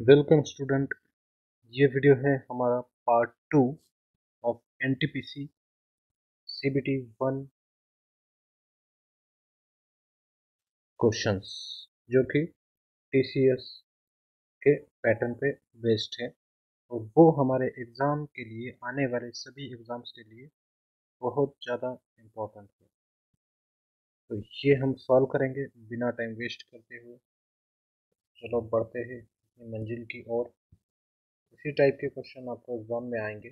Welcome student. ये video है हमारा part 2 of NTPC CBT 1 questions, जो कि टीसीएस के पैटर्न पे बेस्ड है और वो हमारे एग्ज़ाम के लिए, आने वाले सभी एग्ज़ाम्स के लिए बहुत ज़्यादा इम्पोर्टेंट है। तो ये हम सॉल्व करेंगे बिना टाइम वेस्ट करते हुए। चलो बढ़ते हैं अपनी मंजिल की ओर। इसी टाइप के क्वेश्चन आपको एग्ज़ाम में आएंगे।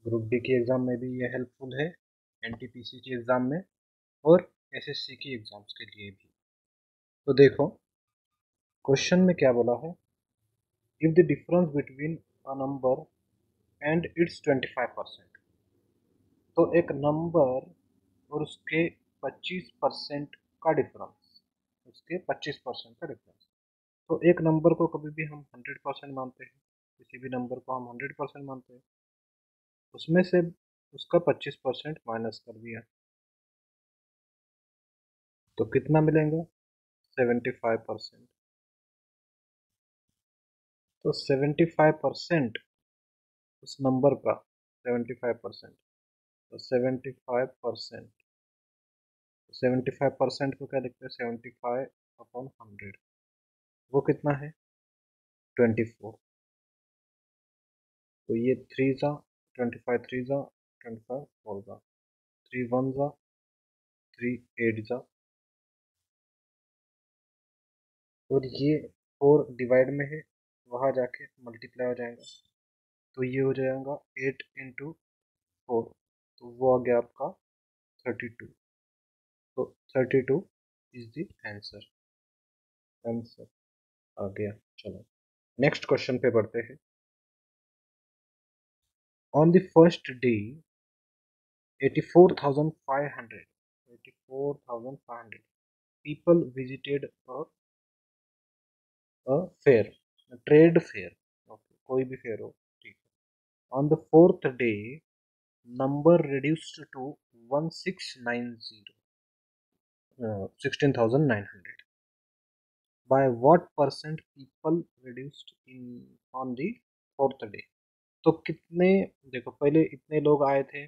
ग्रुप डी की एग्ज़ाम में भी ये हेल्पफुल है, एनटीपीसी की एग्ज़ाम में और एसएससी की एग्ज़ाम्स के लिए भी। तो देखो क्वेश्चन में क्या बोला है, if the difference between a number and it's 25%। तो एक नंबर और उसके 25% का डिफरेंस, उसके 25% का डिफरेंस। तो एक नंबर को कभी भी हम 100% मानते हैं, किसी भी नंबर को हम 100% मानते हैं, उसमें से उसका 25% माइनस कर दिया तो कितना मिलेगा, 75%। तो 75% उस नंबर का 75%, तो 75%, 75% को क्या लिखते हैं, 75/100। वो कितना है, 24। तो ये 3 जा 25, 3 जा 25, 4 जा 3, 1 जा 3, 8 जा, और ये 4 डिवाइड में है, वहाँ जाके मल्टीप्लाई हो जाएगा। तो ये हो जाएगा 8 × 4, तो वो आ गया आपका 32। तो 32 इज द आंसर। आंसर आ गया। चलो नेक्स्ट क्वेश्चन पे बढ़ते हैं। On the first day 84,500 people visited a fair, a trade fair, okay, कोई भी फेयर हो, ठीक है। on the fourth day number reduced to 1690, 16,900. by what percent people reduced in on the fourth day? तो कितने, देखो पहले इतने लोग आए थे,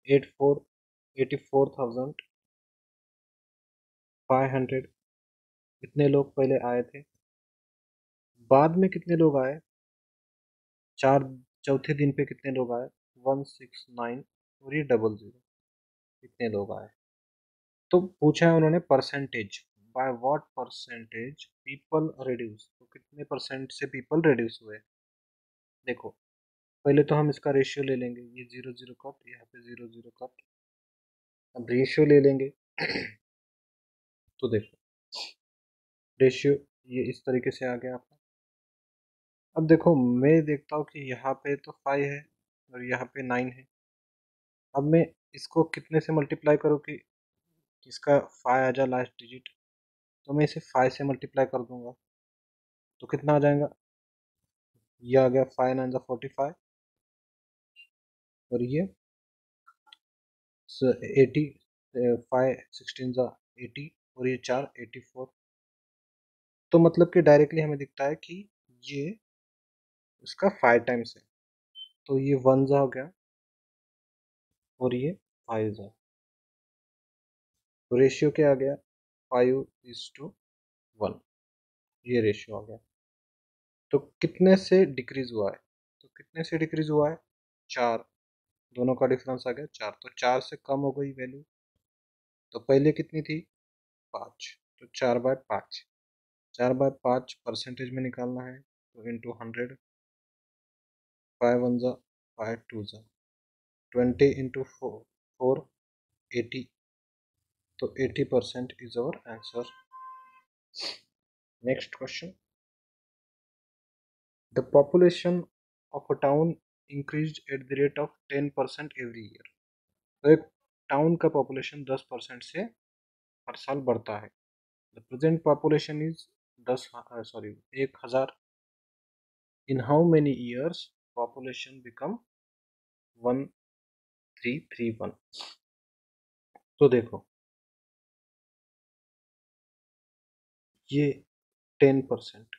84,500, इतने लोग पहले आए थे। बाद में कितने लोग आए, चार, चौथे दिन पे कितने लोग आए, 169, और ये 00, कितने लोग आए। तो पूछा है उन्होंने percentage, by what percentage people reduce, तो कितने परसेंट से पीपल रिड्यूस हुए। देखो पहले तो हम इसका रेशियो ले लेंगे, ये 00 कट, यहाँ पे 00 कट, अब रेशियो ले लेंगे। तो देखो रेशियो ये इस तरीके से आ गया आपका। अब देखो मैं देखता हूँ कि यहाँ पे तो 5 है और यहाँ पे 9 है। अब मैं इसको कितने से मल्टीप्लाई करूँ कि इसका 5 आ जाए लास्ट डिजिट, तो मैं इसे 5 से मल्टीप्लाई कर दूंगा, तो कितना आ जाएगा, ये आ गया 5 9 45, और ये 80, 5 16 80, और ये 4 84। तो मतलब कि डायरेक्टली हमें दिखता है कि ये इसका 5 टाइम्स है, तो ये 1 जा हो गया और ये 5 जा, तो रेशियो क्या आ गया, 5:1, ये रेशियो आ गया। तो कितने से डिक्रीज हुआ है, तो कितने से डिक्रीज हुआ है, 4, दोनों का डिफरेंस आ गया 4, तो 4 से कम हो गई वैल्यू। तो पहले कितनी थी, 5, तो 4/5, 4/5 परसेंटेज में निकालना है, तो इंटू 100, 5 1 जा 5 2 जा 20 इंटू 4 80, तो 80% is our answer. Next question, the population of a town increase at the rate of 10% every year. तो एक टाउन का पॉपुलेशन 10% से हर साल बढ़ता है। The present population is 1000। In how many years population become 1331। तो देखो ये 10%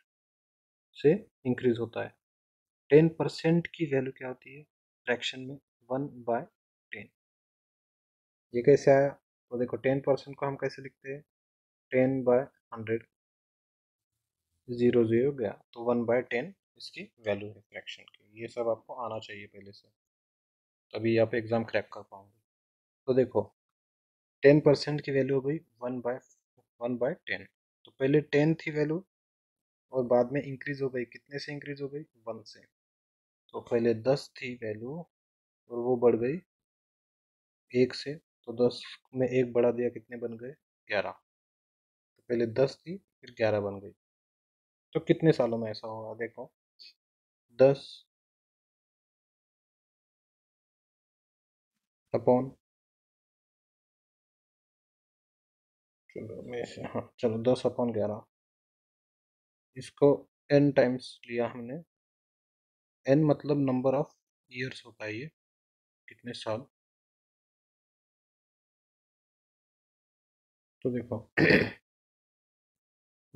से इंक्रीज होता है। 10% की वैल्यू क्या होती है फ्रैक्शन में? 1/10। ये कैसे आया? तो देखो 10% को हम कैसे लिखते हैं? 10/100, 0 गया तो 1/10 इसकी वैल्यू है फ्रैक्शन की। ये सब आपको आना चाहिए पहले से, तभी आप एग्जाम क्रैक कर पाओगे। तो देखो 10% की वैल्यू हो गई 1/10। तो पहले 10 थी वैल्यू और बाद में इंक्रीज हो गई, कितने से इंक्रीज हो गई? 1 से। तो पहले 10 थी वैल्यू और वो बढ़ गई 1 से, तो 10 में 1 बढ़ा दिया, कितने बन गए? 11। तो पहले 10 थी फिर 11 बन गई। तो कितने सालों में ऐसा होगा देखो? 10 अपॉन, चलो मैं से, हाँ चलो 10/11, इसको n टाइम्स लिया हमने। n मतलब नंबर ऑफ ईयर्स होता है ये, कितने साल। तो देखो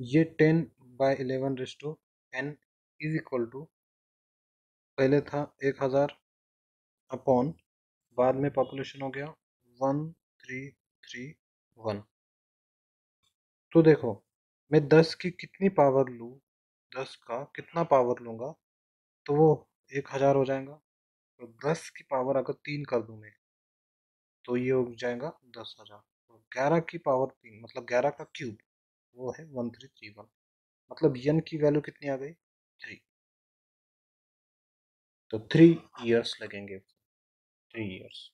ये 10/11 n इज इक्वल टू, पहले था 1000 अपॉन, बाद में पॉपुलेशन हो गया 1331। तो देखो मैं 10 की कितनी पावर लूँ, 10 का कितना पावर लूँगा तो वो 1000 हो जाएगा। तो 10 की पावर अगर 3 कर दूँ मैं तो ये हो जाएगा 10,000। तो 11 की पावर 3 मतलब 11 का क्यूब, वो है 1331। मतलब यन की वैल्यू कितनी आ गई? 3। तो 3 इयर्स लगेंगे, 3 years.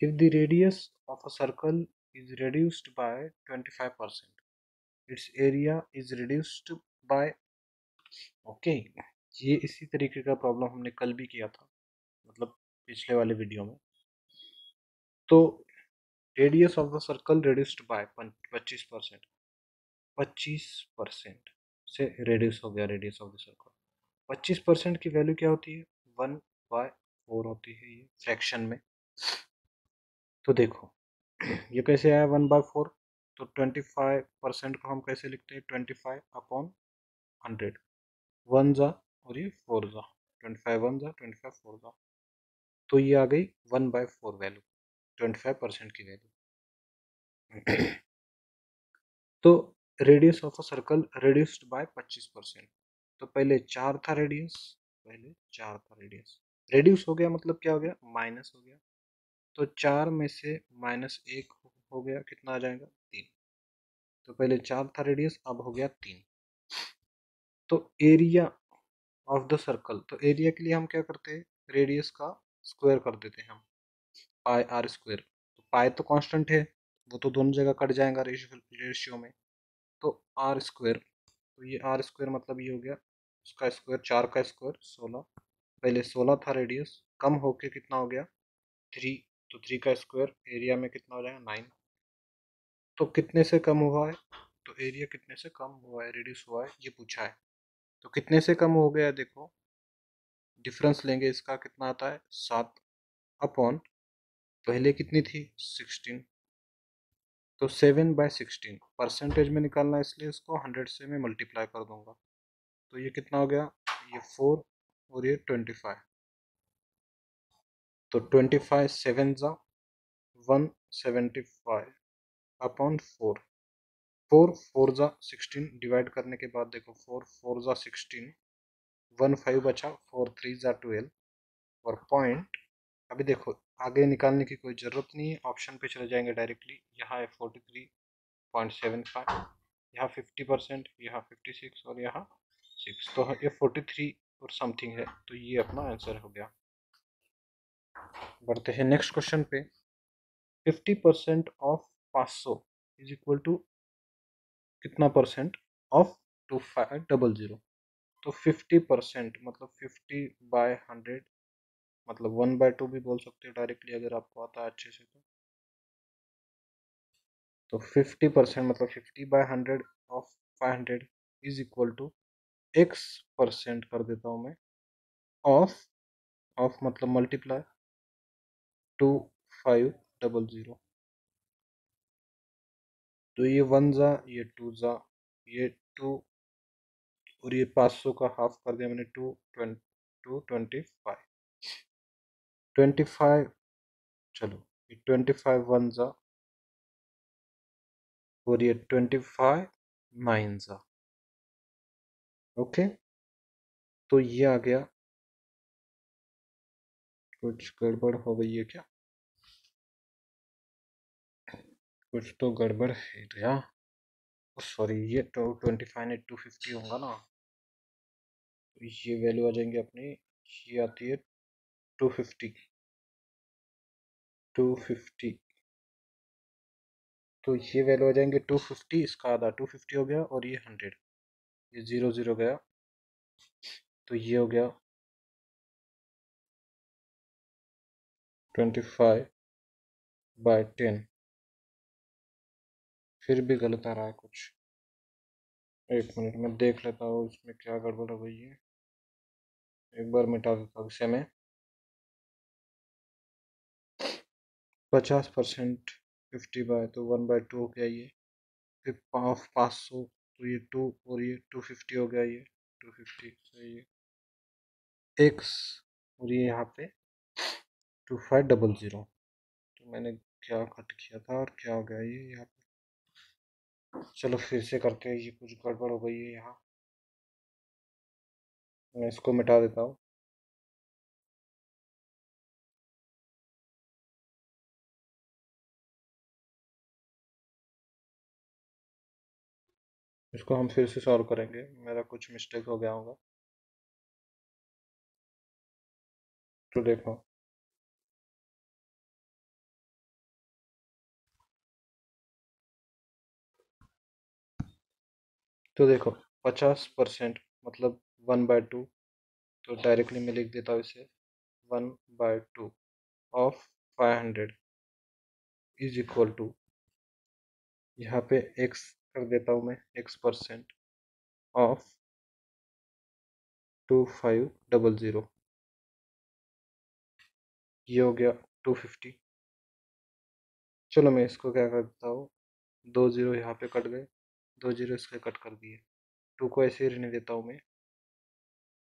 If the radius of a circle is reduced by 25%, its area is reduced by, okay, ये इसी तरीके का प्रॉब्लम हमने कल भी किया था, मतलब पिछले वाले वीडियो में। तो radius of the circle reduced by 25%, 25% से रेड्यूस हो गया रेडियस ऑफ द सर्कल। 25% की वैल्यू क्या होती है? 1/4 होती है ये फ्रैक्शन में। तो देखो ये कैसे आया 1/4? तो 25% को हम कैसे लिखते हैं? 25/100, वन जा और ये 4 जा, 25 वन जा 25 4 जा, तो ये आ गई 1/4 वैल्यू, 25% की वैल्यू। तो radius of a circle reduced by 25%। तो पहले 4 था रेडियस, पहले 4 था रेडियस, रेड्यूस हो गया मतलब क्या हो गया? माइनस हो गया। तो 4 में से -1 हो गया, कितना आ जाएगा? 3। तो पहले 4 था रेडियस, अब हो गया 3। तो एरिया ऑफ द सर्कल, तो एरिया के लिए हम क्या करते हैं? रेडियस का स्क्वायर कर देते हैं हम, पाई आर स्क्वायर। तो पाई तो कांस्टेंट है, वो तो दोनों जगह कट जाएगा रेशियो में। तो आर स्क्वायर, तो ये आर स्क्वायर मतलब ये हो गया उसका स्क्वायर, 4 का स्क्वायर 16। पहले 16 था रेडियस, कम होके कितना हो गया? 3। तो 3 का स्क्वायर, एरिया में कितना हो जाएगा? 9। तो कितने से कम हुआ है? तो एरिया कितने से कम हुआ है, रिड्यूस हुआ है, ये पूछा है। तो कितने से कम हो गया देखो, डिफरेंस लेंगे इसका, कितना आता है? 7 अपॉन, पहले कितनी थी? 16। तो 7/16 परसेंटेज में निकालना है, इसलिए इसको 100 से मैं मल्टीप्लाई कर दूंगा। तो ये कितना हो गया? ये 4 और ये 25। तो 25 7 जा 175 अपॉन 4, 4 4 जा 16, डिवाइड करने के बाद देखो 4 4 जा 16, 1 5 बचा, 4 3 जा 12 और पॉइंट। अभी देखो आगे निकालने की कोई ज़रूरत नहीं है, ऑप्शन पे चले जाएंगे डायरेक्टली। यहाँ है 43.75, यहाँ 50%, यहाँ 56 और यहाँ 6, तो ये 43 और समथिंग है, तो ये अपना आंसर हो गया। बढ़ते हैं नेक्स्ट क्वेश्चन पे। 50% ऑफ 500 इज इक्वल टू कितना परसेंट ऑफ 2500? तो 50% मतलब 50/100, मतलब 1/2 भी बोल सकते हो डायरेक्टली अगर आपको आता है अच्छे से। तो 50% मतलब 50/100 of 500 is equal to x percent कर देता हूँ मैं, ऑफ, ऑफ मतलब मल्टीप्लाई 2500। तो ये 1 जा, ये 2 जा, ये 2 और ये 500 का हाफ कर दिया मैंने, 25, चलो ये 25 1 जा और ये 25 9 जा। ओके, तो ये आ गया। कुछ गड़बड़ हो गई है क्या? कुछ तो गड़बड़ है क्या? सॉरी, ये तो 25 ने 250 होगा ना, तो ये वैल्यू आ जाएंगे अपनी। ये आती है 250, 250। तो ये वैल्यू आ जाएंगे 250, इसका आधा 250 हो गया और ये 100, ये 0 0 गया, तो ये हो गया 25/10। फिर भी गलत आ रहा है कुछ। एक मिनट में देख लेता हूँ इसमें क्या गड़बड़ हो गई है। एक बार मिटा देता हूँ इसे मैं। 50%, 50 बाय तो 1/2 हो गया ये। फिर 500, तो ये 2 और ये 250 हो गया, ये 250, तो ये x और ये यहाँ पे 2500। तो मैंने क्या कट किया था और क्या हो गया ये यहाँ पे। चलो फिर से करते हैं, ये कुछ गड़बड़ हो गई है यहाँ। मैं इसको मिटा देता हूँ। इसको हम फिर से सॉल्व करेंगे, मेरा कुछ मिस्टेक हो गया होगा। तो देखो, तो देखो 50% मतलब 1/2। तो डायरेक्टली मैं लिख देता हूँ इसे, 1/2 ऑफ 500 इज इक्वल टू, यहाँ पे x कर देता हूँ मैं, x% ऑफ 2500। ये हो गया 250। चलो मैं इसको क्या करता हूँ, 2 0 यहाँ पे कट गए, 2 0 इसके कट कर दिए, 2 को ऐसे ही रहने देता हूँ मैं।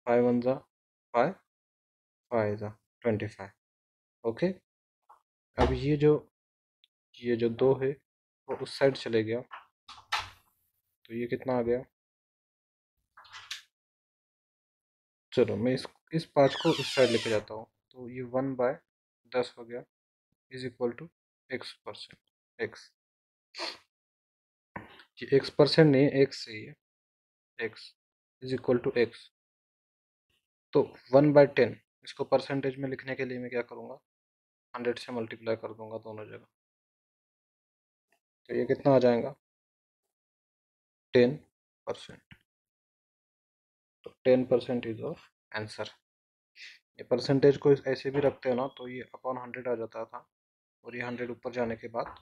5 1 जा 5, 5 जा 25। ओके, अब ये जो 2 है वो उस साइड चले गया, तो ये कितना आ गया। चलो मैं इस 5 को इस साइड लेके जाता हूँ, तो ये 1/10 हो गया is equal to x%। X, ये x% नहीं है, x है ये, x is equal to x। तो 1/10, इसको परसेंटेज में लिखने के लिए मैं क्या करूँगा, 100 से मल्टीप्लाई कर दूंगा दोनों जगह। तो ये कितना आ जाएगा, 10%। तो 10% इज ऑफ आंसर। ये परसेंटेज को ऐसे भी रखते हो ना, तो ये अपॉन 100 आ जाता था, और ये 100 ऊपर जाने के बाद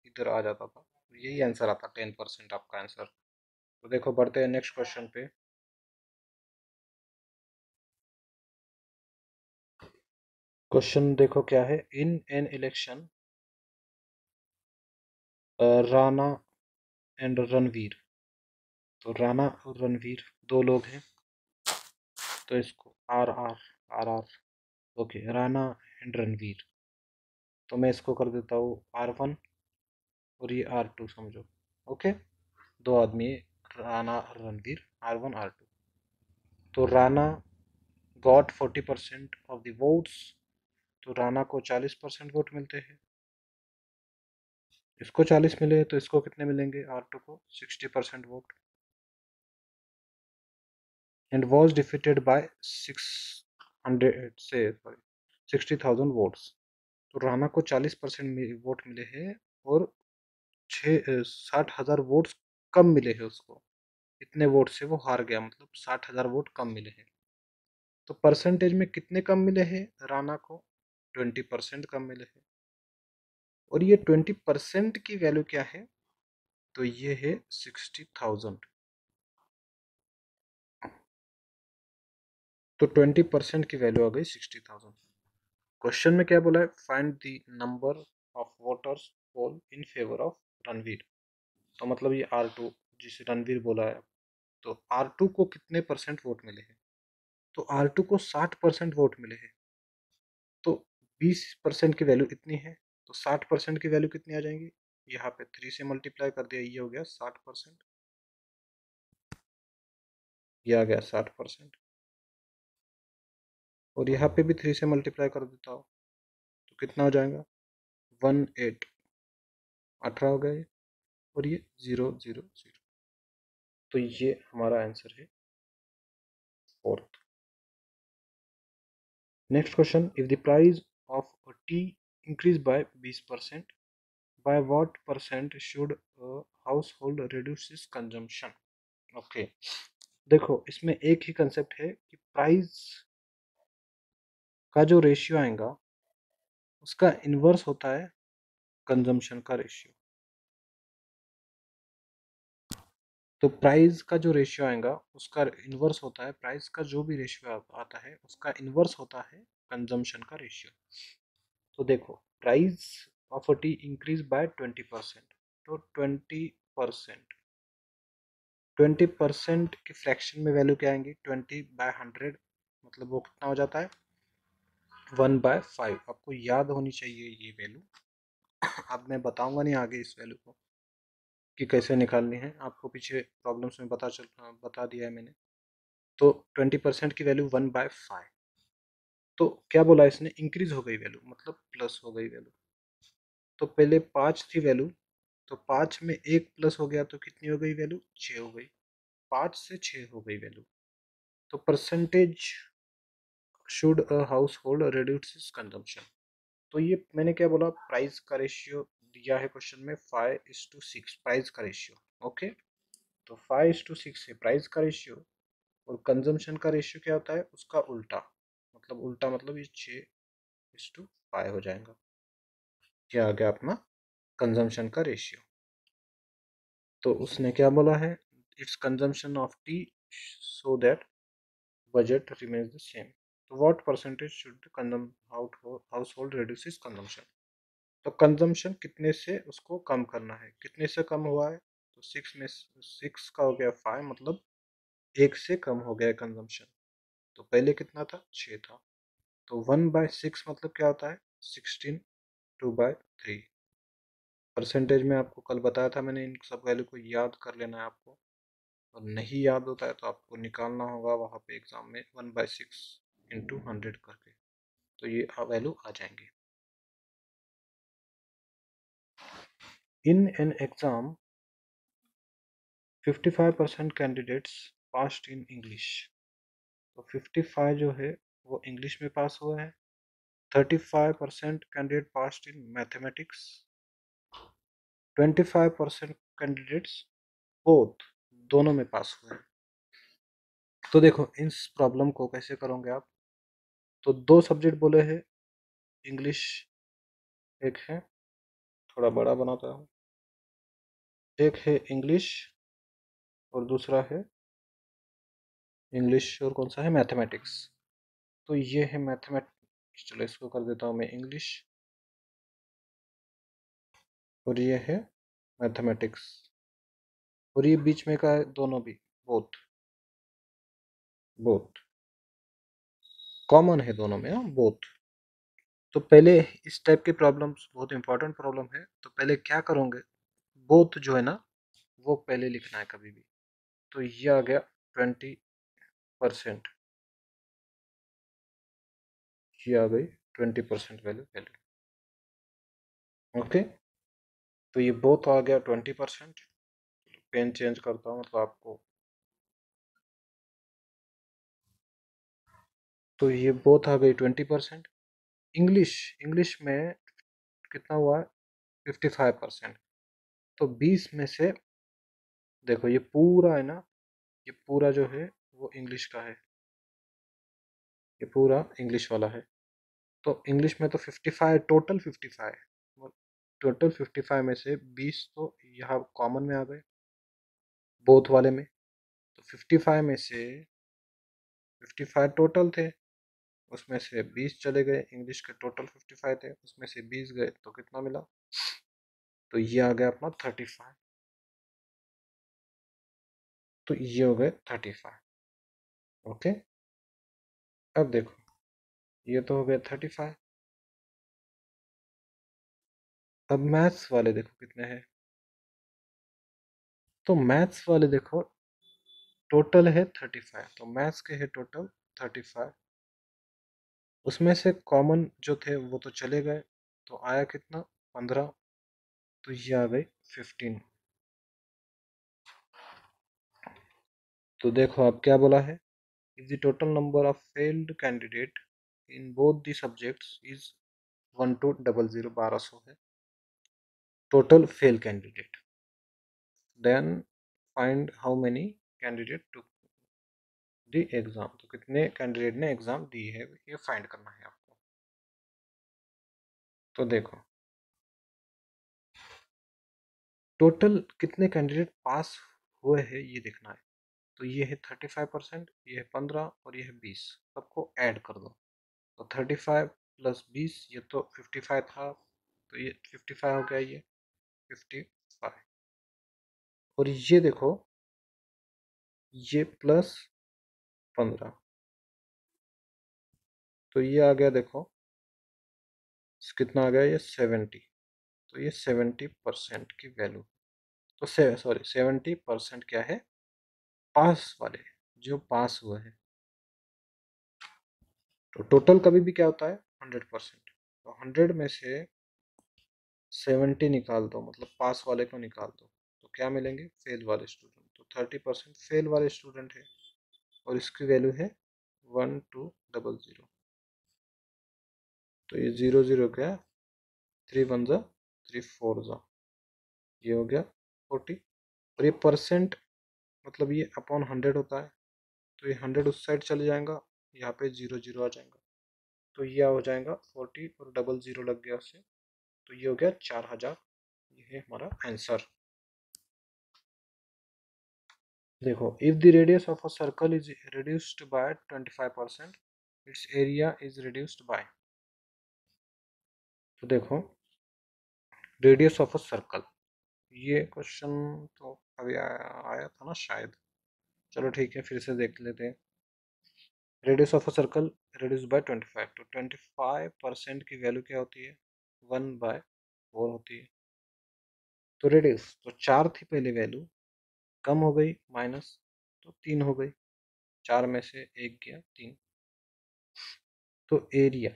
इधर आ जाता था, तो यही आंसर आता, 10% आपका आंसर। तो देखो बढ़ते हैं नेक्स्ट क्वेश्चन पे। क्वेश्चन देखो क्या है, in an election Rana and Ranveer. तो राणा और रणवीर दो लोग हैं, तो इसको R R, R R, okay, Rana and Ranveer. तो मैं इसको कर देता हूँ R1 और ये R2 समझो। ओके, दो आदमी है, राणा रणवीर, R1 R2। तो Rana got 40% of the votes, तो राणा को 40% वोट मिलते हैं। इसको 40 मिले तो इसको कितने मिलेंगे, R2 को 60% vote. And was defeated by 600 से सॉरी 60,000 वोट्स। तो राणा को 40% वोट मिले हैं और 60,000 वोट्स कम मिले हैं उसको। इतने वोट से वो हार गया, मतलब 60,000 वोट कम मिले हैं। तो परसेंटेज में कितने कम मिले हैं राणा को, 20% कम मिले हैं। और ये 20% की वैल्यू क्या है, तो ये है 60,000। तो 20% की वैल्यू आ गई 60,000। क्वेश्चन में क्या बोला है, find the number of voters poll in favour of Ranveer. तो मतलब ये R2 जिसे रणवीर बोला है, तो R2 को कितने परसेंट वोट मिले हैं? तो R2 को 60% वोट मिले हैं। तो 20% की वैल्यू इतनी है, तो 60% की वैल्यू कितनी आ जाएंगी? यहाँ पे 3 से मल्टीप्लाई कर दिया, ये हो गया 60%। ये आ गया 60%। और यहाँ पे भी 3 से मल्टीप्लाई कर देता हूँ, तो कितना हो जाएगा? 18। 18 हो गया ये, और ये 000। तो ये हमारा आंसर है fourth. Next question, if the price of T increase by 20%, by what percent should a household reduce its consumption? Okay, देखो इसमें एक ही कंसेप्ट है कि प्राइस का जो रेशियो आएगा उसका इन्वर्स होता है कंजम्पशन का रेशियो। तो प्राइस का जो रेशियो आएगा उसका इन्वर्स होता है, प्राइस का जो भी रेशियो आता है उसका इन्वर्स होता है कंजम्पशन का रेशियो। तो देखो, price of T increase by 20%, तो 20%, 20% की फ्रैक्शन में वैल्यू क्या आएंगी? 20/100, मतलब वो कितना हो जाता है? 1/5। आपको याद होनी चाहिए ये वैल्यू। अब मैं बताऊंगा नहीं आगे इस वैल्यू को कि कैसे निकालनी है, आपको पीछे प्रॉब्लम्स में बता दिया है मैंने। तो 20% की वैल्यू 1/5। तो क्या बोला इसने? इंक्रीज हो गई वैल्यू, मतलब प्लस हो गई वैल्यू। तो पहले 5 थी वैल्यू, तो 5 में एक प्लस हो गया तो कितनी हो गई वैल्यू? 6 हो गई। 5 से 6 हो गई वैल्यू। तो percentage should a house hold reduce consumption. तो ये मैंने क्या बोला? प्राइस का रेशियो दिया है क्वेश्चन में 5:6, प्राइस का रेशियो। ओके, तो 5:6 है प्राइस का रेशियो, और कंजम्पशन का रेशियो क्या होता है? उसका उल्टा, मतलब उल्टा मतलब ये 6:5 हो जाएगा। क्या आ गया अपना कंजम्पशन का रेशियो। तो उसने क्या बोला है? It's consumption of tea so that budget remains the same. तो what percentage should household reduce is consumption? तो कंजम्पशन कितने से उसको कम करना है? कितने से कम हुआ है? तो 6 का हो गया 5, मतलब 1 से कम हो गया कंजम्पशन। तो पहले कितना था? 6 था। तो 1/6 मतलब क्या होता है? 16। 2/3। परसेंटेज में आपको कल बताया था मैंने, इन सब वैल्यू को याद कर लेना है आपको, और नहीं याद होता है तो आपको निकालना होगा वहाँ पे एग्जाम में 1/6 इंटू 100 करके, तो ये वैल्यू आ जाएंगी। In an exam 55% candidates passed in English. तो 55 जो है वो इंग्लिश में पास हुआ है। 35% candidate passed in mathematics. 25% candidates both, दोनों में पास हुए हैं। तो देखो इस प्रॉब्लम को कैसे करोगे आप? तो दो सब्जेक्ट बोले हैं, इंग्लिश एक है, थोड़ा बड़ा बनाता हूँ, एक है इंग्लिश और दूसरा है इंग्लिश, और कौन सा है? मैथमेटिक्स। तो ये है मैथमेटिक्स, चलो इसको कर देता हूँ मैं इंग्लिश, और ये है मैथमेटिक्स, और ये बीच में का है दोनों भी, बोथ। बोथ कॉमन है दोनों में, हाँ बोथ। तो पहले इस टाइप के प्रॉब्लम्स बहुत इंपॉर्टेंट प्रॉब्लम है, तो पहले क्या करोगे? बोथ जो है ना वो पहले लिखना है कभी भी। तो ये आ गया 20%, ये आ गई 20% वैल्यू पहले। ओके, तो ये बोथ आ गया 20%। पेन चेंज करता हूँ मतलब आपको, तो ये बोथ आ गई 20%। इंग्लिश, इंग्लिश में कितना हुआ है? 55%। तो 20 में से देखो ये पूरा है ना, ये पूरा जो है वो इंग्लिश का है, ये पूरा इंग्लिश वाला है। तो इंग्लिश में तो 55, टोटल 55, टोटल 55 में से 20 तो यहाँ कॉमन में आ गए बोथ वाले में। तो 55 में से 55 टोटल थे, उसमें से 20 चले गए, इंग्लिश के टोटल 55 थे उसमें से 20 गए, तो कितना मिला? तो ये आ गया अपना 35। तो ये हो गए 35। ओके, अब देखो ये तो हो गए 35। अब मैथ्स वाले देखो कितने हैं। तो मैथ्स वाले देखो टोटल है 35, तो मैथ्स के है टोटल 35। उसमें से कॉमन जो थे वो तो चले गए, तो आया कितना 15, तो ये आ गई 15। तो देखो अब क्या बोला है, is the total number of failed candidate in both the subjects is 1200, 1200 है total fail candidate. Then find how many candidate to the exam, तो कितने कैंडिडेट ने एग्जाम दी है ये फाइंड करना है आपको। तो देखो टोटल कितने कैंडिडेट पास हुए हैं ये देखना है। तो ये है 35%, ये है 15 और ये है 20, सबको ऐड कर दो। तो 35 प्लस 20, ये तो 55 था, तो ये 55 हो गया, ये 55। और ये देखो ये प्लस 15, तो ये आ गया देखो कितना आ गया, ये 70। तो ये 70% की वैल्यू, तो सॉरी 70% क्या है, पास वाले जो पास हुए हैं। तो टोटल कभी भी क्या होता है 100%, तो 100 में से 70 निकाल दो, मतलब पास वाले को निकाल दो, तो क्या मिलेंगे फेल वाले स्टूडेंट। तो 30% फेल वाले स्टूडेंट है, और इसकी वैल्यू है 1200। तो ये 00 क्या, 3 1 जा 3 4 जा, ये हो गया 40। और ये परसेंट मतलब ये अपॉन 100 होता है, तो ये 100 उस साइड चले जाएगा, यहाँ पे 00 आ जाएगा, तो ये हो जाएगा 40 और 00 लग गया उससे, तो ये हो गया 4000। ये है हमारा आंसर। देखो if the radius of a circle is reduced by 25%, it's area is reduced by. तो देखो रेडियस ऑफ अ सर्कल, ये क्वेश्चन तो अभी आया था ना शायद, चलो ठीक है फिर से देख लेते हैं। Radius of a circle reduce by 25, तो 25% की वैल्यू क्या होती है, 1/4 होती है। तो रेडियस तो 4 थी पहले वैल्यू, कम हो गई माइनस, तो 3 हो गई, 4 में से 1 गया 3। तो एरिया,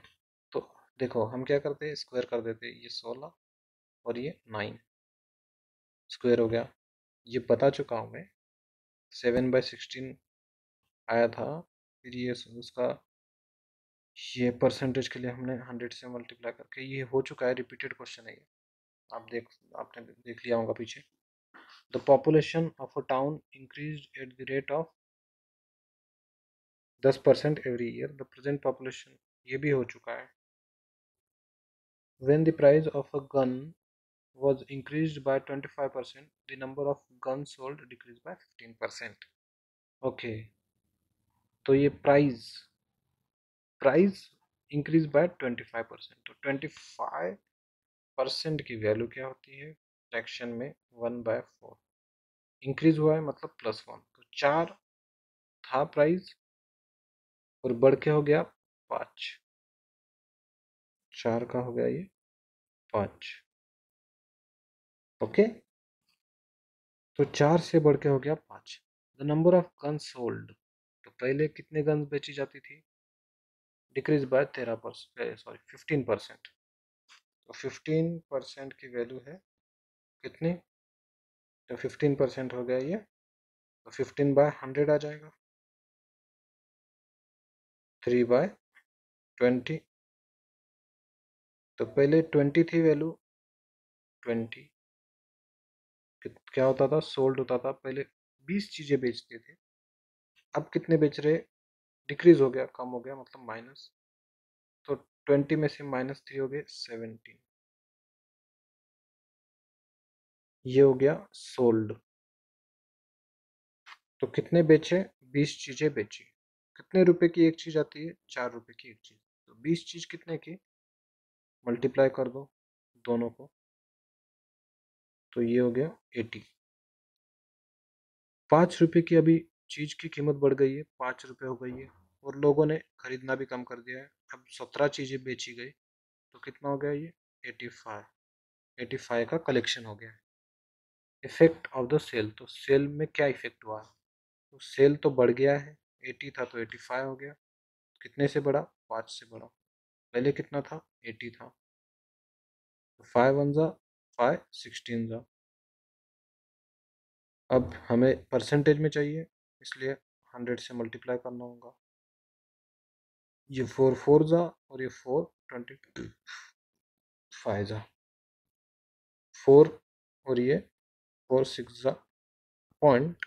तो देखो हम क्या करते हैं स्क्वायर कर देते हैं, ये 16 और ये 9 स्क्वायर हो गया। ये बता चुका हूँ मैं, 7/16 आया था। फिर ये उसका ये परसेंटेज के लिए हमने 100 से मल्टीप्लाई करके, ये हो चुका है, रिपीटेड क्वेश्चन है ये, आप आपने देख लिया होगा पीछे। The population of a town increase at the rate of 10% every year, the present population, ये भी हो चुका है। When the price of a gun was increased by 25%, the number of guns sold decreased by 15%। Okay, तो ये price increase by 25%, तो 25% की value क्या होती है फ्रैक्शन में, 1/4। इंक्रीज हुआ है मतलब +1, तो 4 था प्राइस और बढ़ के हो गया 5, 4 का हो गया ये 5। ओके, तो 4 से बढ़ के हो गया 5। The number of guns sold, तो पहले कितने गन्स बेची जाती थी, डिक्रीज बाय 13%, सॉरी 15%। तो 15% की वैल्यू है कितनी, तो 15% हो गया ये, तो 15/100 आ जाएगा, 3/20। तो पहले 20 थी वैल्यू, 20 क्या होता था, सोल्ड होता था पहले, 20 चीजें बेचते थे, अब कितने बेच रहे, डिक्रीज हो गया, कम हो गया मतलब माइनस, तो 20 में से -3 हो गए 17, ये हो गया सोल्ड। तो कितने बेचे, 20 चीजें बेची, कितने रुपए की एक चीज आती है, 4 रुपए की एक चीज, तो 20 चीज कितने की, मल्टीप्लाई कर दो दोनों को, तो ये हो गया 80। ₹5 की अभी चीज की कीमत बढ़ गई है, ₹5 हो गई है, और लोगों ने खरीदना भी कम कर दिया है। अब 17 चीजें बेची गई, तो कितना हो गया ये? 85। 85 का कलेक्शन हो गया है। इफेक्ट ऑफ द सेल, तो सेल में क्या इफेक्ट हुआ है? तो सेल तो बढ़ गया है, 80 था तो 85 हो गया। कितने से बढ़ा? 5 से बढ़ा। पहले कितना था? 80 था। तो 5 वन ज़ा 5, 16 ज़ा। अब हमें परसेंटेज में चाहिए, इसलिए 100 से मल्टीप्लाई करना होगा। ये 4 4 ज़ा, और ये 4 25 ज़ा, 4, और ये 4 6 ज़ा पॉइंट।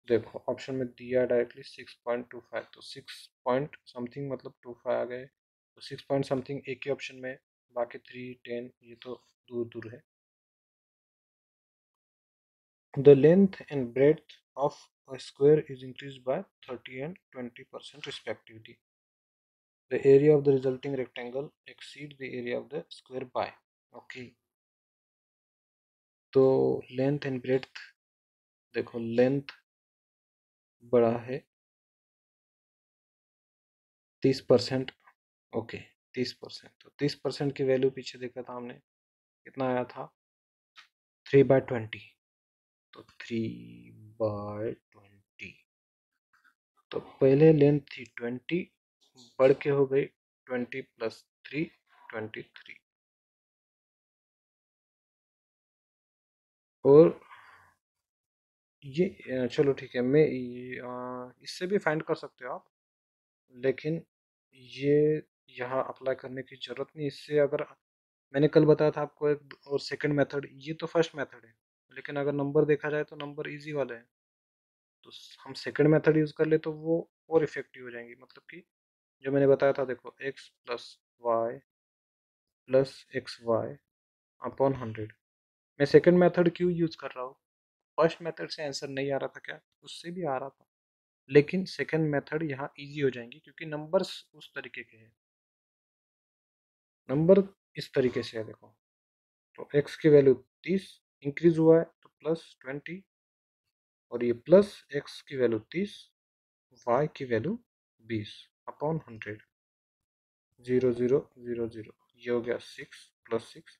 देखो ऑप्शन में दिया डायरेक्टली 6.25, तो 6 पॉइंट समथिंग मतलब 25 आ गए। तो 6 पॉइंट समथिंग एक ही ऑप्शन में, बाकी 3 10 ये तो दूर दूर है। The length and breadth of a square is increased by 30 and 20% respectively. The area of the resulting rectangle exceeds the area of the square by. Okay. तो लेंथ एंड ब्रेड्थ, देखो लेंथ बड़ा है 30%। ओके, 30%, तो 30% की value पीछे देखा था हमने, कितना आया था? 3/20। तो 3/20, तो पहले लेंथ थी 20, बढ़ के हो गई 20 + 3, 23। और ये चलो ठीक है, मैं इससे भी फाइंड कर सकते हो आप, लेकिन ये यहाँ अप्लाई करने की ज़रूरत नहीं। इससे अगर मैंने कल बताया था आपको एक और सेकंड मेथड, ये तो फर्स्ट मेथड है, लेकिन अगर नंबर देखा जाए तो नंबर इजी वाले हैं, तो हम सेकंड मेथड यूज़ कर ले तो वो और इफेक्टिव हो जाएंगी। मतलब कि जो मैंने बताया था, देखो x+y+xy/100। मैं सेकंड मेथड क्यों यूज़ कर रहा हूँ? फर्स्ट मेथड से आंसर नहीं आ रहा था क्या? उससे भी आ रहा था, लेकिन सेकंड मेथड यहाँ इजी हो जाएंगी, क्योंकि नंबर्स उस तरीके के हैं। नंबर इस तरीके से है, देखो, तो x की वैल्यू 30 इंक्रीज हुआ है तो +20, और ये प्लस x की वैल्यू 30, y की वैल्यू 20/100। 0 0 0 0, ये हो गया 6 + 6,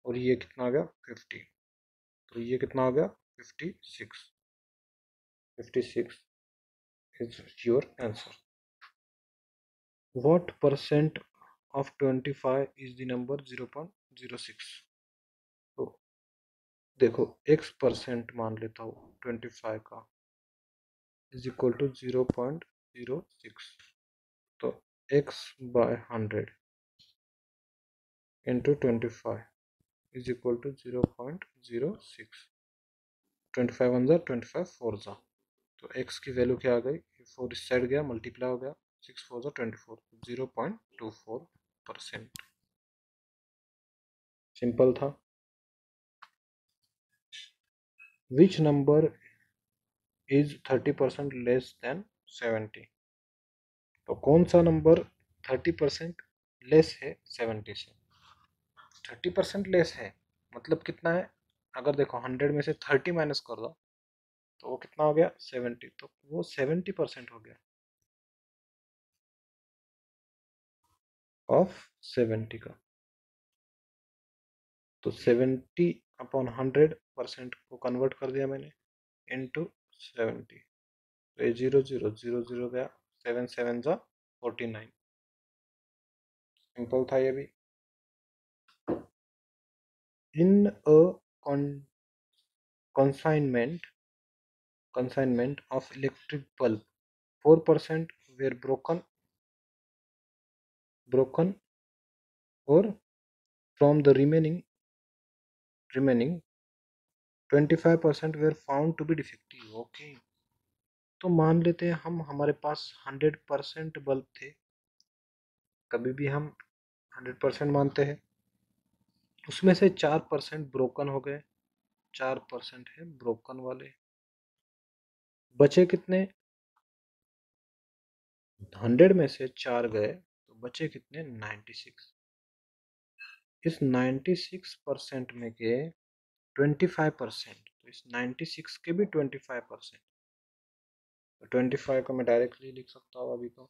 और ये कितना आ गया? 50। तो ये कितना आ गया? 56। 56 is your answer. What percent of 25 is the number 0.06? तो देखो x% मान लेता हूँ 25 का, इज इक्वल टू 0.06। तो x/100 into 25 is equal to 0.06। 25 one ज़ा 25 4 ज़ा, तो x की वैल्यू क्या आ गई? 4 इस साइड गया, मल्टीप्लाई हो गया, 6 4 ज़ा 24, 0.24%। सिंपल था। Which number is 30% less than 70? तो कौन सा नंबर 30% लेस है 70 से? 30% लेस है मतलब कितना है? अगर देखो 100 में से 30 माइनस कर दो, तो वो कितना हो गया? 70। तो वो 70% हो गया ऑफ 70 का। तो 70/100% को कन्वर्ट कर दिया मैंने इनटू 70। तो ये 0 0 0 0 गया, 7 7 जा 49। सिंपल था ये भी। इन अ consignment of electric bulb, 4% were broken, or from the remaining 25% were found to be defective. Okay, तो मान लेते हैं हम, हमारे पास 100% बल्ब थे, कभी भी हम 100% मानते हैं, उसमें से 4% ब्रोकन हो गए, 4% है ब्रोकन वाले, बचे कितने? 100 में से 4 गए तो बचे कितने? 96। इस 96% में के 25%, तो इस 96 के भी 25%। तो 25 को मैं डायरेक्टली लिख सकता हूँ अभी तो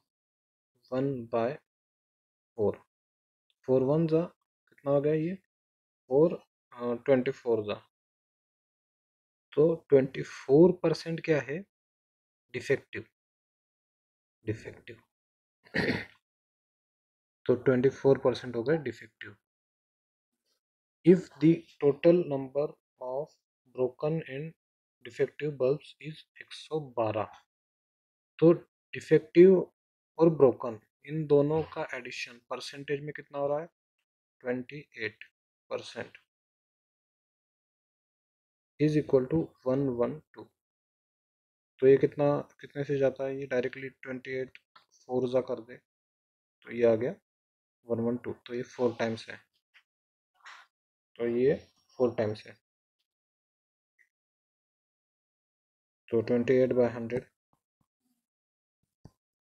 1/4। 4 1 जा कितना हो गया ये 4 24 जा। तो 24% क्या है डिफेक्टिव। डिफेक्टिव तो 24% हो गया defective. If the total number of broken and defective bulbs is 112, तो डिफेक्टिव और ब्रोकन इन दोनों का एडिशन परसेंटेज में कितना हो रहा है 28% इज इक्वल टू 112। तो ये कितना कितने से जाता है ये डायरेक्टली 28 4 जा कर दे तो ये आ गया 112। तो ये 4 टाइम्स है। तो ये 4 टाइम्स है। तो 28/100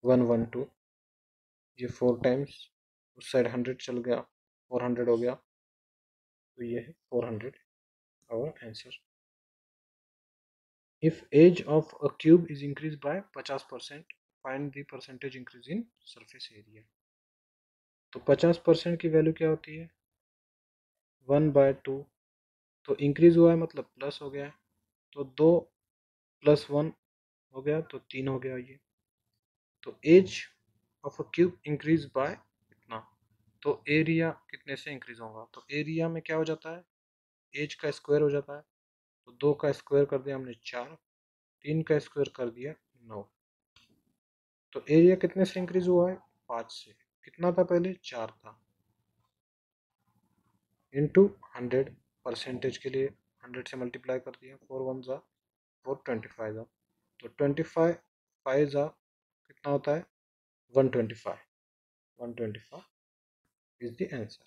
112 ये 4 टाइम्स उस साइड 100 चल गया 400 हो गया। तो ये है 400 our answer. If age of a cube is increased by 50%, find the percentage increase in surface area। तो 50% की वैल्यू क्या होती है 1/2। तो इंक्रीज हुआ है मतलब प्लस हो गया है। तो 2 + 1 हो गया तो 3 हो गया ये। तो edge of a cube increase by कितना। तो एरिया कितने से इंक्रीज होगा तो एरिया में क्या हो जाता है एज का स्क्वायर हो जाता है। तो 2 का स्क्वायर कर दिया हमने 4, 3 का स्क्वायर कर दिया 9। तो एरिया कितने से इंक्रीज हुआ है 5 से। कितना था पहले 4 था इंटू 100 परसेंटेज के लिए 100 से मल्टीप्लाई कर दिया 4 1 जा 4 25 जा। तो 25 5 जा कितना होता है 125। 125 is the answer.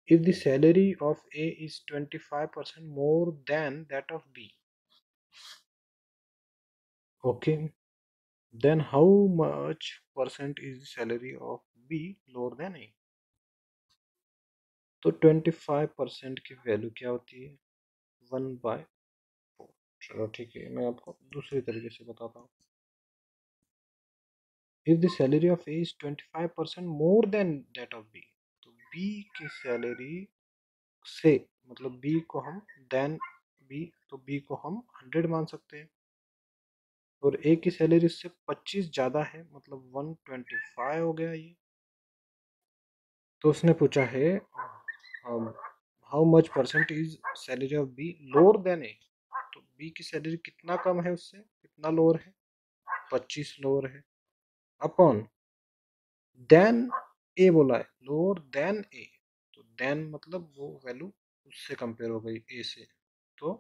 If the salary of A is 25% more than that of B, okay, then how much percent is the salary of B lower than A? तो 25% की वैल्यू क्या होती है 1/4। चलो ठीक है मैं आपको दूसरी तरीके से बताता हूँ। If the salary of A is 25% more than that of B, तो B की सैलरी से मतलब B को हम देन B तो B को हम 100 मान सकते हैं और A की सैलरी से 25 ज़्यादा है मतलब 125 हो गया ये। तो उसने पूछा है how much percent is salary of B lower than A. तो बी की सैलरी कितना कम है उससे कितना लोअर है 25 लोअर है अपॉन देन ए बोला है लोअर देन ए। तो देन मतलब वो वैल्यू उससे कंपेयर हो गई ए से। तो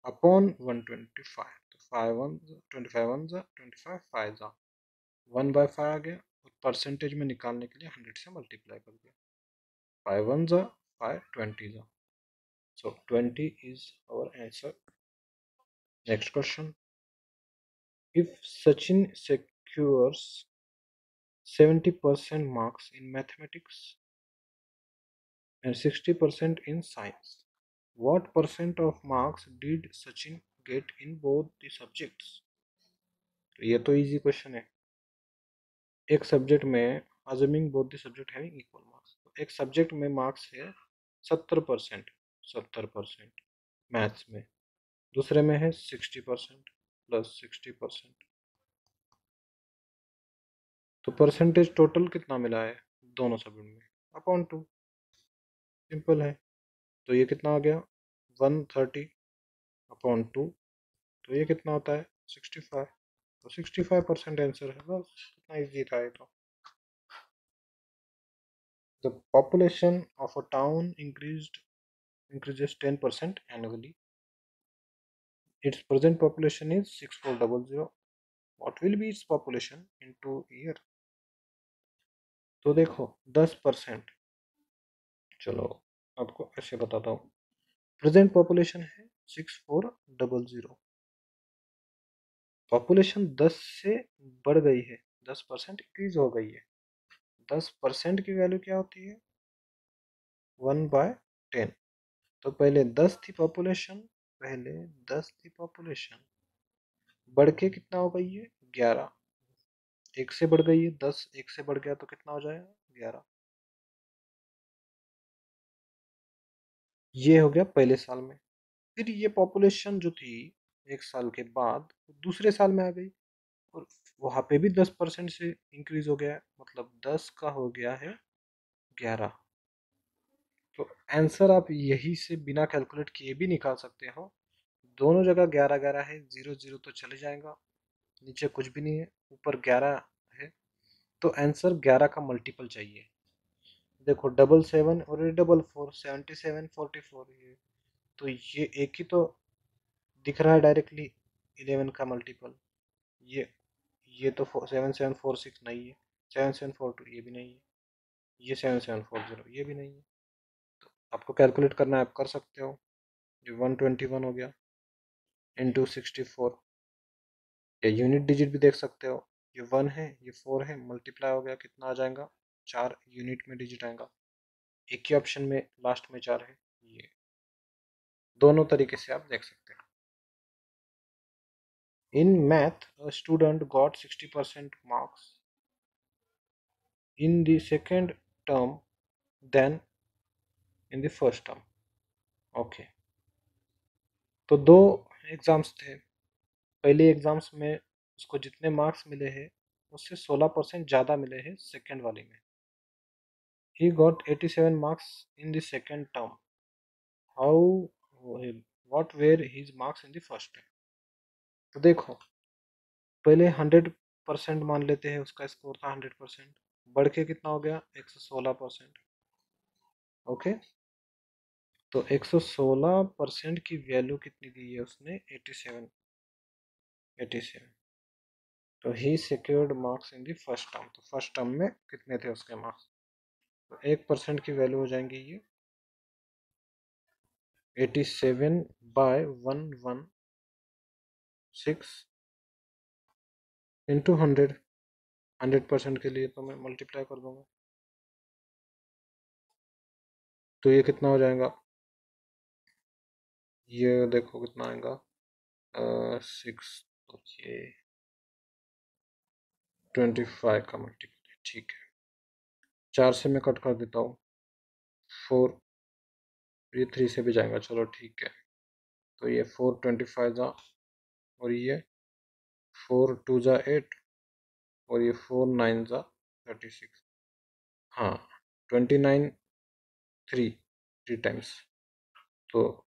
अपॉन 125 तो 5 1 25 1 जा 25 5 जा 1/5 आ गया और परसेंटेज में निकालने के लिए 100 से मल्टीप्लाई कर दिया 5 1 जा 5 20 जा। So 20 is our answer. Next question. If Sachin secures 70% marks in mathematics and 60% in science, what percent of marks did Sachin get in both the subjects? तो ये तो इजी क्वेश्चन है। एक सब्जेक्ट में assuming both the subject having equal marks, तो एक subject में marks है 70%। 70% मैथ्स में दूसरे में है 60% प्लस 60%। तो परसेंटेज टोटल कितना मिला है दोनों सब्जेक्ट में अपॉन 2 सिंपल है। तो ये कितना आ गया 130 अपॉन 2। तो ये कितना होता है 65। तो 65% आंसर है बस इतना इजी था ये तो। The population of a town increases 10% annually. Its present population is 6400. What will be its population in 2 year? तो देखो 10%। चलो आपको ऐसे बताता हूँ। प्रेजेंट पॉपुलेशन है 6400। पॉपुलेशन 10 से बढ़ गई है 10% इंक्रीज हो गई है। 10% की वैल्यू क्या होती है 1/10। तो पहले 10 थी पॉपुलेशन पहले 10 थी पॉपुलेशन, बढ़ के कितना हो गई है 11, एक से बढ़ गई है 10, एक से बढ़ गया तो कितना हो जाएगा 11। ये हो गया पहले साल में। फिर ये पॉपुलेशन जो थी एक साल के बाद दूसरे साल में आ गई, और वहां पे भी 10% से इंक्रीज हो गया है, मतलब 10 का हो गया है 11। तो आंसर आप यही से बिना कैलकुलेट किए भी निकाल सकते हो। दोनों जगह 11 11 है, 0 0 तो चले जाएगा, नीचे कुछ भी नहीं है, ऊपर 11 है, तो आंसर 11 का मल्टीपल चाहिए। देखो डबल सेवन और ये डबल फोर, 77 44, ये तो ये एक ही तो दिख रहा है डायरेक्टली 11 का मल्टीपल। ये ये तो 7746 नहीं है, 7742 ये भी नहीं है, ये 7740 ये भी नहीं है। आपको कैलकुलेट करना है, आप कर सकते हो। ये 121 हो गया इंटू 64, या यूनिट डिजिट भी देख सकते हो। ये 1 है, ये 4 है, मल्टीप्लाई हो गया, कितना आ जाएगा 4 यूनिट में डिजिट आएगा। एक ही ऑप्शन में लास्ट में 4 है। ये दोनों तरीके से आप देख सकते हैं। In math a student got 60% marks in the second term than in the first term. Okay, तो दो एग्जाम्स थे। पहले एग्जाम्स में उसको जितने मार्क्स मिले हैं उससे 16% ज़्यादा मिले हैं सेकेंड वाले में। He got 87 marks in the second term, how what were his marks in the first term. तो देखो पहले 100% मान लेते हैं, उसका स्कोर था 100%, बढ़ के कितना हो गया 116%। ओके, तो 116% की वैल्यू कितनी दी है उसने 87, 87। तो he secured marks in the first term, तो फर्स्ट टर्म में कितने थे उसके मार्क्स, तो 1% की वैल्यू हो जाएंगी ये 87/116 इंटू 100। 100% के लिए तो मैं मल्टीप्लाई कर दूंगा, तो ये कितना हो जाएगा, ये देखो कितना आएगा 6, तो ये 25 का मल्टीपल, ठीक है। 4 से मैं कट कर देता हूँ, 4, ये 3 से भी जाएगा, चलो ठीक है। तो ये 4 25 जा, और ये 4 2 जा 8, और ये 4 9 जा 36। हाँ, 29 3, 3 टाइम्स, तो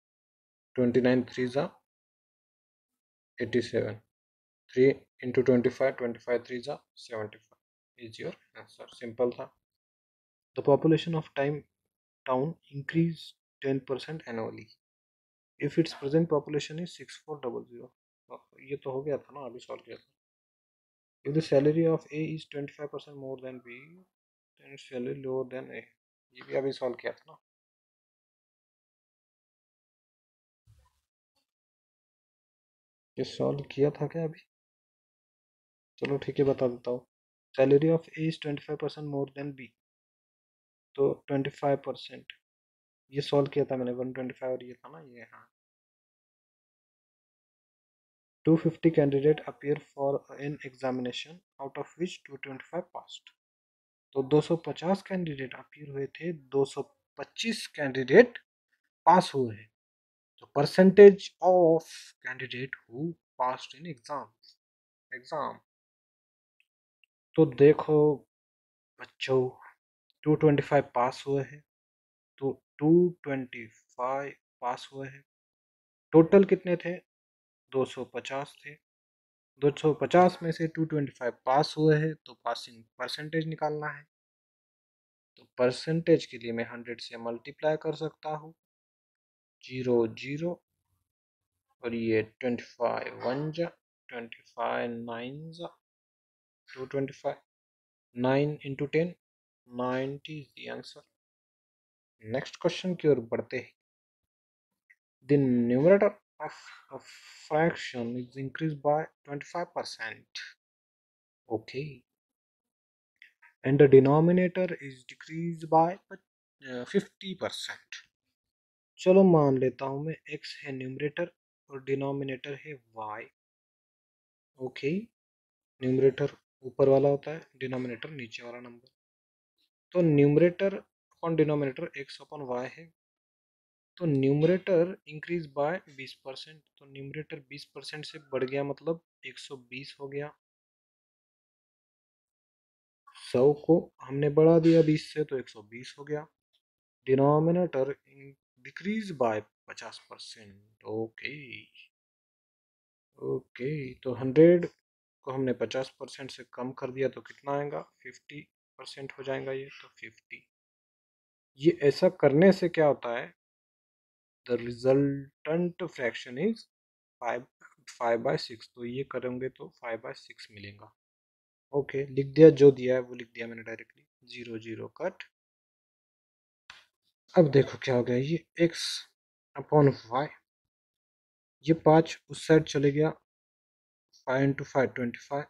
29 3 जा 87, 3 × 25, 25 3 जा 75 इज योर आंसर। सिंपल था। The population of town increase 10% annually if it's present population is 6400। ये तो हो गया था ना, अभी सॉल्व किया था। If the salary of A is 25% more than B than salary lower than A, ये भी अभी सॉल्व किया था ना। ये सॉल्व किया था क्या अभी, चलो ठीक है बता देता हूँ। Salary of A is 25% more than B, तो 25%, ये सॉल्व किया था मैंने 125, और ये था ना ये, हाँ। 250 candidate appear for an examination out of which 225 passed. तो 250 कैंडिडेट अपीयर हुए थे, 225 कैंडिडेट पास हुए हैं। तो percentage of candidate who passed in exam. तो देखो बच्चों, 225 पास हुए हैं, तो 225 पास हुए हैं, टोटल कितने थे 250 थे। 250 में से 225 पास हुए हैं, तो पासिंग परसेंटेज निकालना है। तो परसेंटेज के लिए मैं 100 से मल्टीप्लाई कर सकता हूँ, 0 0, और ये 25 1 जा, 25 9 जा 225, 9 × 10 90 is the answer। Next question की ओर बढ़ते हैं। The numerator of a fraction is increased by 25%. Okay, and the denominator is decreased by 50%. चलो मान लेता हूं मैं x है न्यूमरेटर और डिनोमिनेटर है y। ओके, न्यूमरेटर ऊपर वाला होता है, डिनोमिनेटर नीचे वाला नंबर। तो numerator upon denominator x upon y है, तो न्यूमरेटर इंक्रीज बाय 20%। तो न्यूमरेटर 20% से बढ़ गया, मतलब 120 हो गया। 100 को हमने बढ़ा दिया 20 से, तो 120 हो गया। Denominator decrease by 50%। Okay okay, तो 100 को हमने 50% से कम कर दिया, तो कितना आएगा? 50% हो जाएगा ये, तो 50। ये ऐसा करने से क्या होता है? The resultant fraction is 5/6। तो ये करेंगे तो 5/6 मिलेगा। ओके, लिख दिया, जो दिया है वो लिख दिया मैंने डायरेक्टली। 0 0 कट। अब देखो क्या हो गया, ये x अपॉन वाई, ये 5 उस साइड चले गया, 5 × 5 25,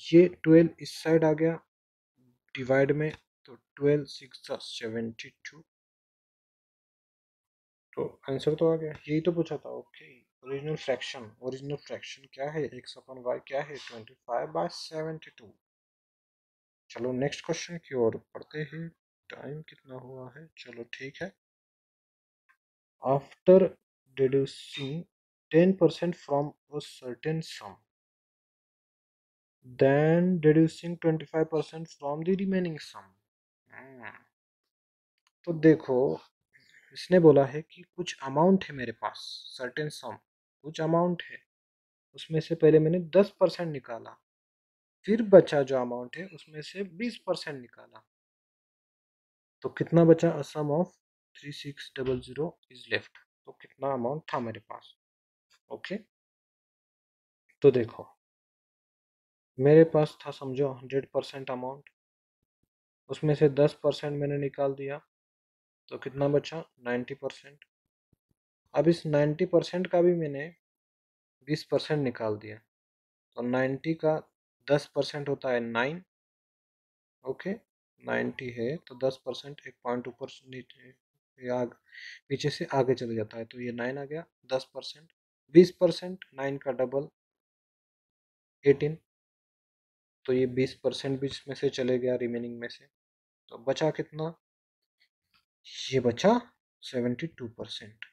ये 12 इस साइड आ गया डिवाइड में, तो 12 6 72। तो आंसर तो आ गया, यही तो पूछा था। Okay, original fraction, original fraction क्या है? x अपन y क्या है? 25/72। चलो नेक्स्ट क्वेश्चन की ओर पढ़ते हैं। टाइम कितना हुआ है? चलो ठीक है। After deducting 10% from a certain sum, then deducing 25% from the remaining sum। तो देखो, इसने बोला है कि कुछ अमाउंट है मेरे पास, सर्टेन सम, कुछ अमाउंट है, उसमें से पहले मैंने 10% निकाला, फिर बचा जो अमाउंट है उसमें से 20% निकाला, तो कितना बचा? अ सम ऑफ 3600 इज लेफ्ट। तो कितना अमाउंट था मेरे पास? ओके, तो देखो मेरे पास था, समझो 100% अमाउंट, उसमें से 10% मैंने निकाल दिया, तो कितना बचा? 90%। अब इस 90% का भी मैंने 20% निकाल दिया, तो 90 का 10% होता है 9। ओके, 90 है तो 10% एक पॉइंट ऊपर नीचे या पीछे से आगे चले जाता है, तो ये 9 आ गया। 10%, 20%, 9 का डबल 18, तो ये 20% भी इसमें से चले गया रिमेनिंग में से, तो बचा कितना? ये बचा 72%।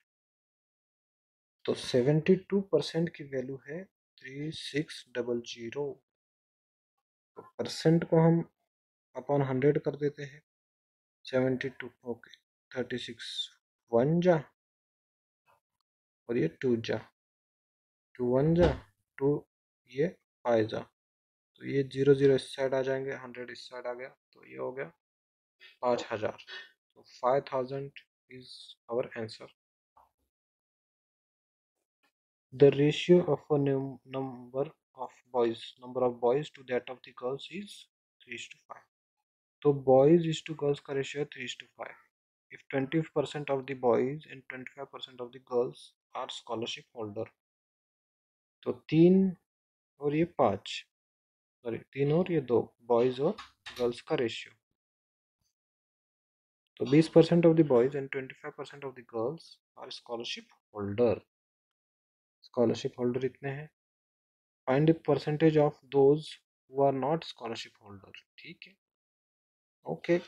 तो 72% की वैल्यू है 3600। तो परसेंट को हम अपॉन 100 कर देते हैं। 72, ओके, 36 1 जा, और ये 2 जा, 2 1 जा, 2 ये 5 जा, तो ये 0 0 इस साइड आ जाएंगे, 100 इस साइड आ गया, तो ये हो गया 5000। तो 5000 is our answer. The ratio of a number of boys to that of the girls is 3:5। तो boys is to girls का रेशियो है 3:5। If 20% of the boys and 25% of the girls are scholarship holder, तो 3 और ये 5, sorry 3 और ये 2 boys और girls का रेशियो, तो 20% of the boys and 25% of the girls are scholarship holder. Scholarship holder इतने हैं। Find the percentage of those who are not scholarship holder. ठीक है, ओके,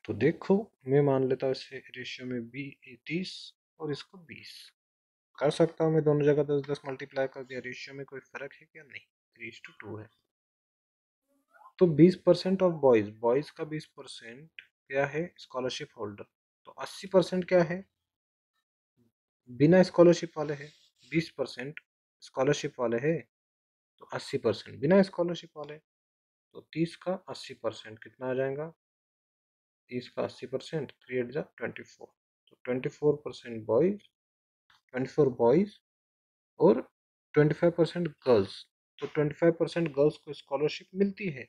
तो देखो मैं मान लेता हूँ इसे रेशियो में 30 और इसको 20 कर सकता हूँ मैं, दोनों जगह 10 10 मल्टीप्लाई कर दिया। रेशियो में कोई फर्क है क्या? नहीं, 3:2 है। तो 20% ऑफ बॉयज, बॉयज का 20% क्या है? Scholarship holder. तो 80% क्या है? बिना स्कॉलरशिप वाले है। 20% स्कॉलरशिप वाले है, तो 80% बिना स्कॉलरशिप वाले। तो 30 का 80% कितना आ जाएगा? 30 का 80%, 3 8 जा 24, तो 24% बॉयज, 24 बॉयज और 25% गर्ल्स। तो 25% गर्ल्स को स्कॉलरशिप मिलती है,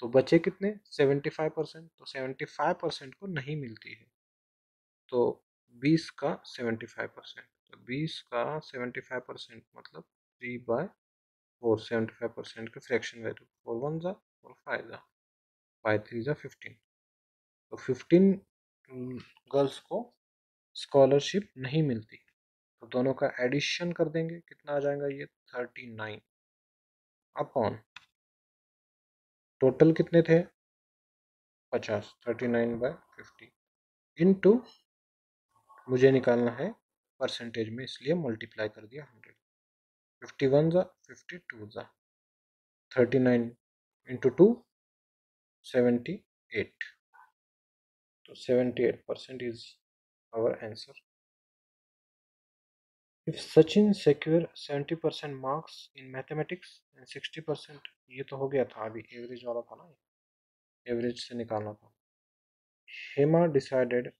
तो बचे कितने? 75%। तो 75% को नहीं मिलती है, तो 20 का 75%, तो 20 का 75% मतलब 3/4। 75% के फ्रैक्शन वैल्यू 4 1 जा और 5 जा, 5 3 जा 15, तो 15 गर्ल्स को स्कॉलरशिप नहीं मिलती। तो दोनों का एडिशन कर देंगे, कितना आ जाएगा ये 39 अपॉन टोटल कितने थे 50, 39/50 इनटू मुझे निकालना है परसेंटेज में, इसलिए मल्टीप्लाई कर दिया 100। 51 जा 52 जा 39 इंटू 2 78। तो 78% is our answer. If Sachin secure 70% marks in mathematics and 60%, ये तो हो गया था अभी, एवरेज वाला था ना, एवरेज से निकालना था। Hema decided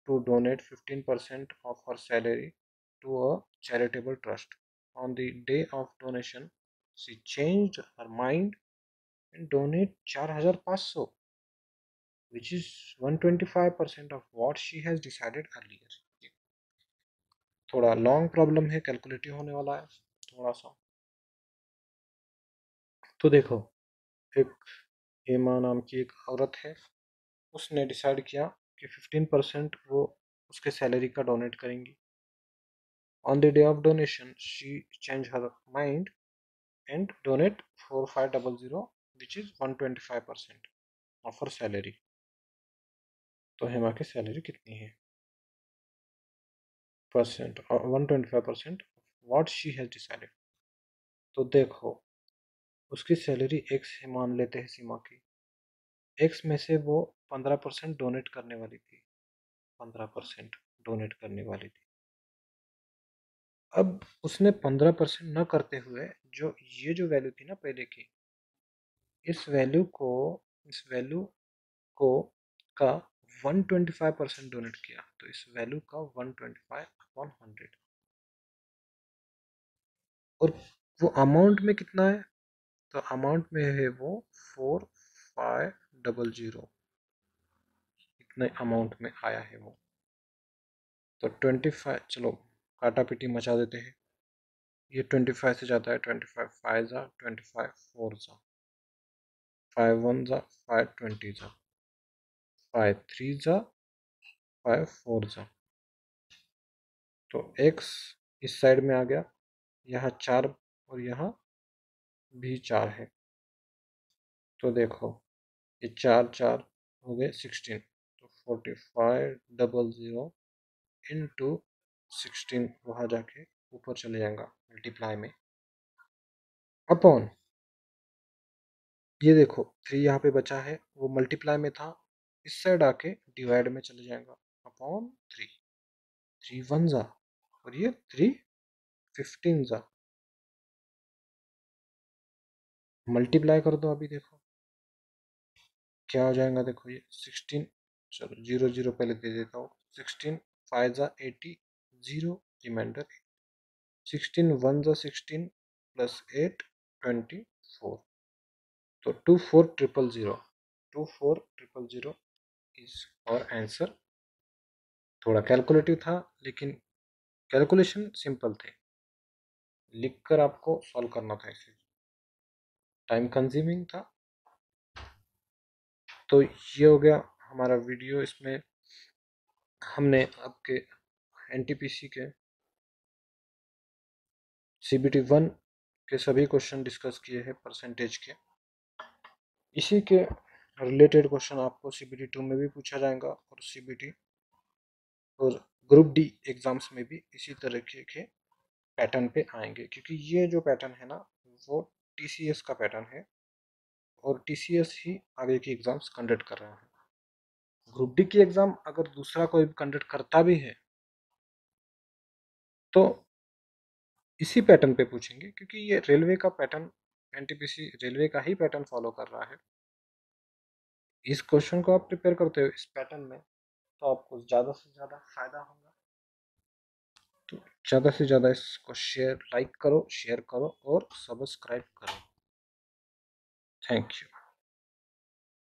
to donate 15% of her salary to a charitable trust. On the day of donation, she changed her mind and donate 4,500, which is 125% of what she has decided earlier. थोड़ा long problem है, calculative होने वाला है थोड़ा सा। तो देखो, एक हेमा नाम की एक औरत है, उसने डिसाइड किया कि 15% वो उसके सैलरी का डोनेट करेंगी। On the day of donation she change her mind and donate 4500 which is 125% of her salary. तो हेमा की सैलरी कितनी है percent, 125% what she has decided. तो देखो, उसकी सैलरी एक्स मान लेते हैं सीमा की, एक्स में से वो 15% डोनेट करने वाली थी, 15% डोनेट करने वाली थी। अब उसने 15% न करते हुए जो ये जो वैल्यू थी ना पहले की, इस वैल्यू को का 125% डोनेट किया। तो इस वैल्यू का 125/100 और वो अमाउंट में कितना है, तो अमाउंट में है वो 4500, इतने अमाउंट में आया है वो। तो 25, चलो काटा पीटी मचा देते हैं, ये 25 से जाता है, 25 5 जा 25 4 जा 5 1 जा 5 20 जा 5 3 जा 5 4 जा। तो x इस साइड में आ गया, यहाँ 4 और यहाँ भी 4 है। तो देखो ये 4 4 हो गए 16, तो 4500 इंटू 16 वहाँ जाके ऊपर चले जाएगा मल्टीप्लाई में, अपॉन ये देखो 3 यहाँ पे बचा है, वो मल्टीप्लाई में था, इस साइड आके डिवाइड में चले जाएगा, अपॉन 3 3 1 जा और ये 3 15 जा, मल्टीप्लाई कर दो। अभी देखो क्या हो जाएगा, देखो ये 16, चलो 0 0 पहले दे देता हूँ, 16 5 जा 80 0 रिमाइंडर, 16 1 जा 16 प्लस 8 24। तो 24000 24000 इज और आंसर। थोड़ा कैलकुलेटिव था लेकिन कैलकुलेशन सिंपल थे, लिखकर आपको सॉल्व करना था, इसे टाइम कंज्यूमिंग था। तो ये हो गया हमारा वीडियो, इसमें हमने आपके एनटीपीसी के सीबीटी 1 के सभी क्वेश्चन डिस्कस किए हैं परसेंटेज के। इसी के रिलेटेड क्वेश्चन आपको सीबीटी 2 में भी पूछा जाएगा और सीबीटी और ग्रुप डी एग्जाम्स में भी इसी तरीके के पैटर्न पे आएंगे, क्योंकि ये जो पैटर्न है ना वो टीसीएस का पैटर्न है और टीसीएस ही आगे की एग्जाम्स कंडक्ट कर रहा है। ग्रुप डी की एग्जाम अगर दूसरा कोई कंडक्ट करता भी है तो इसी पैटर्न पे पूछेंगे, क्योंकि ये रेलवे का पैटर्न, एनटीपीसी रेलवे का ही पैटर्न फॉलो कर रहा है। इस क्वेश्चन को आप प्रिपेयर करते हो इस पैटर्न में तो आपको ज़्यादा से ज़्यादा फायदा होगा। तो ज़्यादा से ज़्यादा इसको लाइक करो, शेयर करो और सब्सक्राइब करो। Thank you.